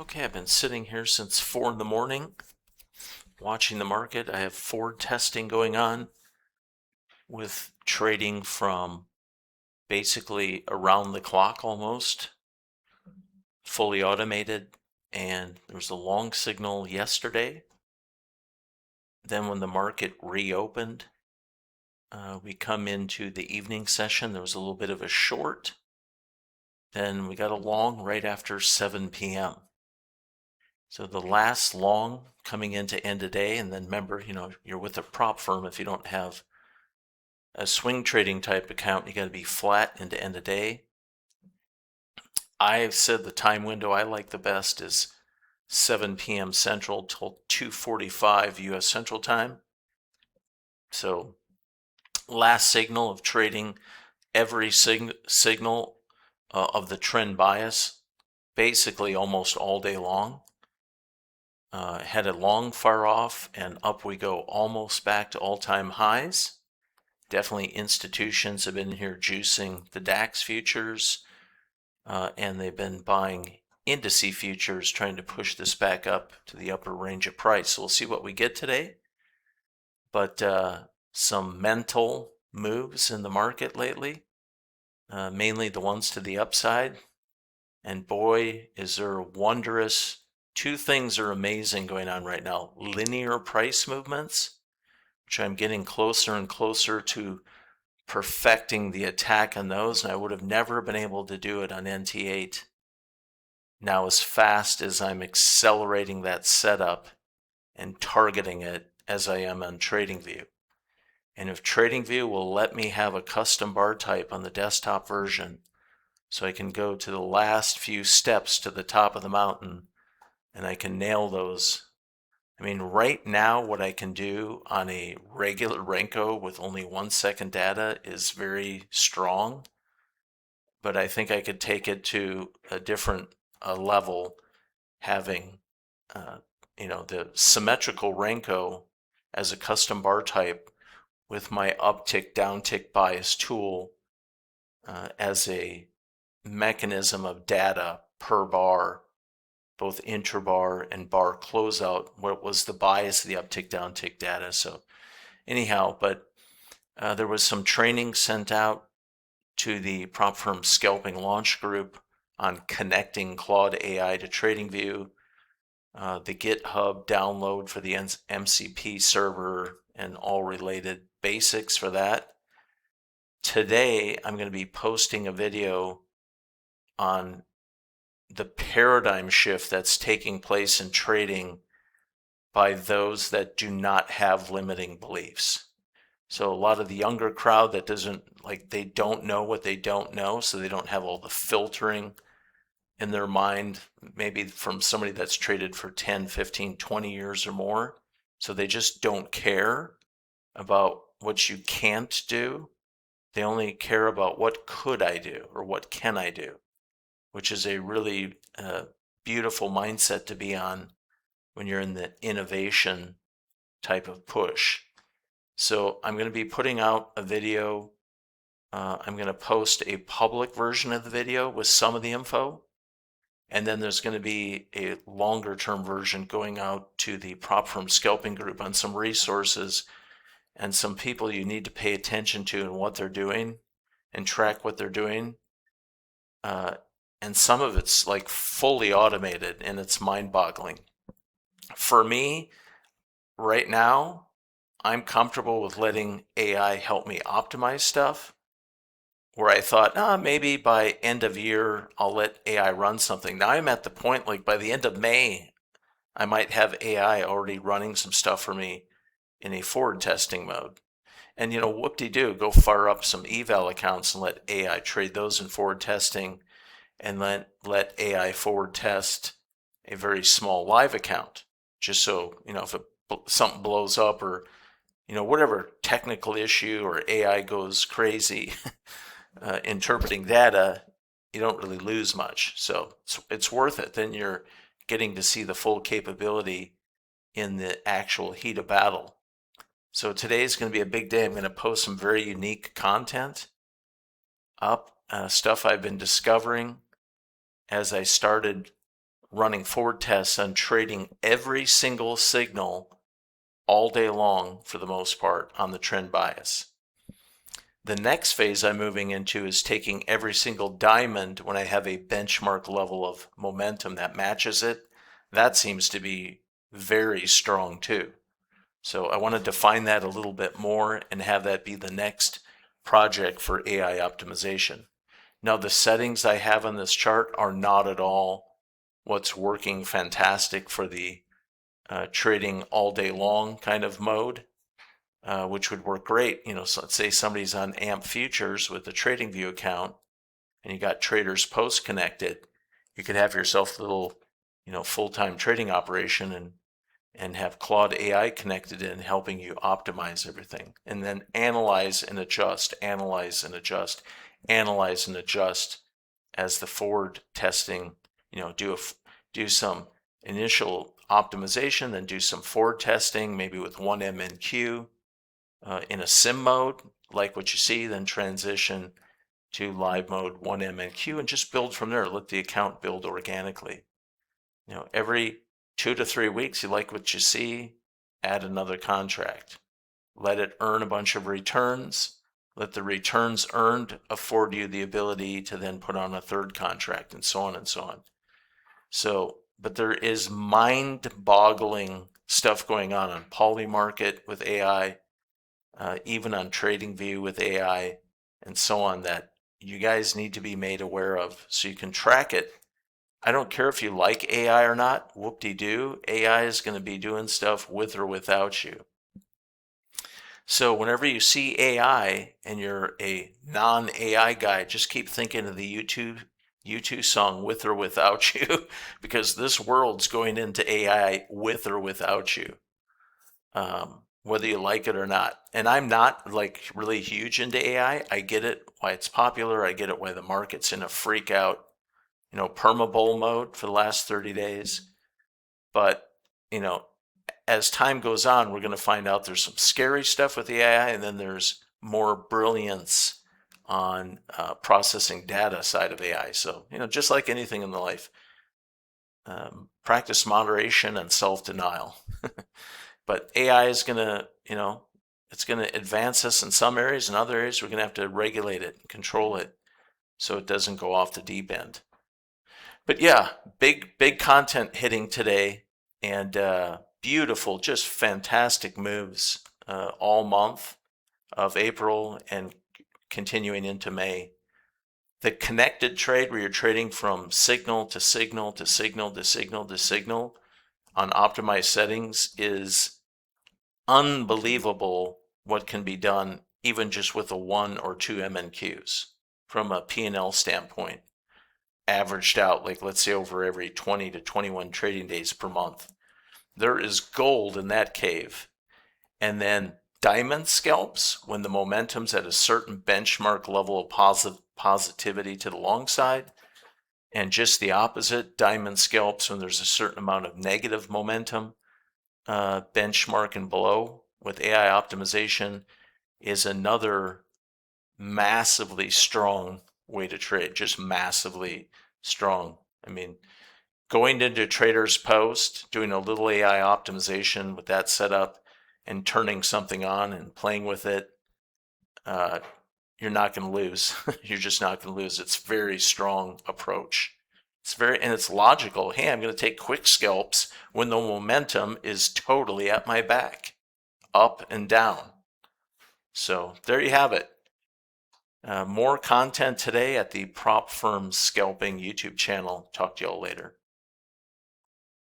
Okay, I've been sitting here since 4 in the morning watching the market. I have forward testing going on with trading from basically around the clock almost, fully automated. And there was a long signal yesterday. Then when the market reopened, we come into the evening session. There was a little bit of a short. Then we got a long right after 7 p.m. So the last long coming into end of day, and then remember, you're with a prop firm. If you don't have a swing trading type account, you got to be flat into end of day. I've said the time window I like the best is 7 p.m. Central till 2:45 U.S. Central Time. So last signal of trading every signal of the trend bias, basically almost all day long. Had a long fire off and up we go almost back to all-time highs. Definitely institutions have been here juicing the DAX futures, and they've been buying indice futures, trying to push this back up to the upper range of price. So we'll see what we get today. But some mental moves in the market lately, mainly the ones to the upside. And boy, is there wondrous, two things are amazing going on right now. Linear price movements, which I'm getting closer and closer to perfecting the attack on those, and I would have never been able to do it on NT8 now as fast as I'm accelerating that setup and targeting it as I am on TradingView. And if TradingView will let me have a custom bar type on the desktop version, so I can go to the last few steps to the top of the mountain and I can nail those. I mean, right now, what I can do on a regular Renko with only 1 second data is very strong, but I think I could take it to a different level having, the symmetrical Renko as a custom bar type with my uptick, downtick bias tool as a mechanism of data per bar, both intrabar and bar closeout, what was the bias of the uptick downtick data. So anyhow, but there was some training sent out to the prop firm Scalping launch group on connecting Claude AI to TradingView, the GitHub download for the MCP server, and all related basics for that. Today, I'm going to be posting a video on the paradigm shift that's taking place in trading by those that do not have limiting beliefs. So a lot of the younger crowd that they don't know what they don't know, so they don't have all the filtering in their mind, maybe from somebody that's traded for 10, 15, 20 years or more. So they just don't care about what you can't do. They only care about what could I do or what can I do, which is a really beautiful mindset to be on when you're in the innovation type of push. So I'm going to be putting out a video. I'm going to post a public version of the video with some of the info. And then there's going to be a longer term version going out to the prop firm Scalping group on some resources and some people you need to pay attention to and what they're doing and track what they're doing. And some of it's like fully automated and it's mind-boggling. For me, right now, I'm comfortable with letting AI help me optimize stuff. Where I thought, maybe by end of year, I'll let AI run something. Now I'm at the point, like by the end of May, I might have AI already running some stuff for me in a forward testing mode. And whoop-de-doo, go fire up some eval accounts and let AI trade those in forward testing, and let AI forward test a very small live account, just so, if something blows up or, whatever technical issue or AI goes crazy interpreting data, you don't really lose much. So it's worth it. Then you're getting to see the full capability in the actual heat of battle. So today is going to be a big day. I'm going to post some very unique content up, stuff I've been discovering as I started running forward tests on trading every single signal all day long for the most part on the trend bias. The next phase I'm moving into is taking every single diamond when I have a benchmark level of momentum that matches it. That seems to be very strong too. So I want to define that a little bit more and have that be the next project for AI optimization. Now, the settings I have on this chart are not at all what's working fantastic for the trading all day long kind of mode. Which would work great. So let's say somebody's on AMP Futures with a TradingView account and you got Traders Post connected. You could have yourself a little, full-time trading operation and have Claude AI connected in, helping you optimize everything. And then analyze and adjust, analyze and adjust, analyze and adjust as the forward testing, do some initial optimization, then do some forward testing, maybe with 1MNQ. In a sim mode, like what you see, then transition to live mode 1MNQ and just build from there. Let the account build organically. Every 2 to 3 weeks, you like what you see, add another contract. Let it earn a bunch of returns. Let the returns earned afford you the ability to then put on a third contract, and so on and so on. But there is mind-boggling stuff going on Polymarket with AI, even on TradingView with AI, and so on, that you guys need to be made aware of so you can track it. I don't care if you like AI or not, whoop-de-doo, AI is going to be doing stuff with or without you. So whenever you see AI and you're a non-AI guy, just keep thinking of the U2 song With or Without You, because this world's going into AI with or without you. Whether you like it or not. And I'm not like really huge into AI. I get it why it's popular. I get it why the market's in a freak out, perma-bull mode for the last 30 days. But, as time goes on, we're going to find out there's some scary stuff with the AI, and then there's more brilliance on processing data side of AI. So, just like anything in the life, practice moderation and self-denial. But AI is going to, it's going to advance us in some areas. In other areas, we're going to have to regulate it and control it so it doesn't go off the deep end. But yeah, big content hitting today, and beautiful, just fantastic moves all month of April and continuing into May. The connected trade, where you're trading from signal to signal to signal to signal to signal on optimized settings, is unbelievable what can be done even just with a 1 or 2 MNQs from a P&L standpoint, averaged out, like let's say over every 20 to 21 trading days per month. There is gold in that cave. And then diamond scalps when the momentum's at a certain benchmark level of positivity to the long side, and just the opposite, diamond scalps when there's a certain amount of negative momentum, benchmark and below with AI optimization, is another massively strong way to trade, just massively strong. I mean, going into Traders Post, doing a little AI optimization with that setup and turning something on and playing with it, you're not going to lose. You're just not going to lose. It's a very strong approach. And it's logical. Hey, I'm going to take quick scalps when the momentum is totally at my back, up and down. So there you have it. More content today at the Prop Firm Scalping YouTube channel. Talk to y'all later.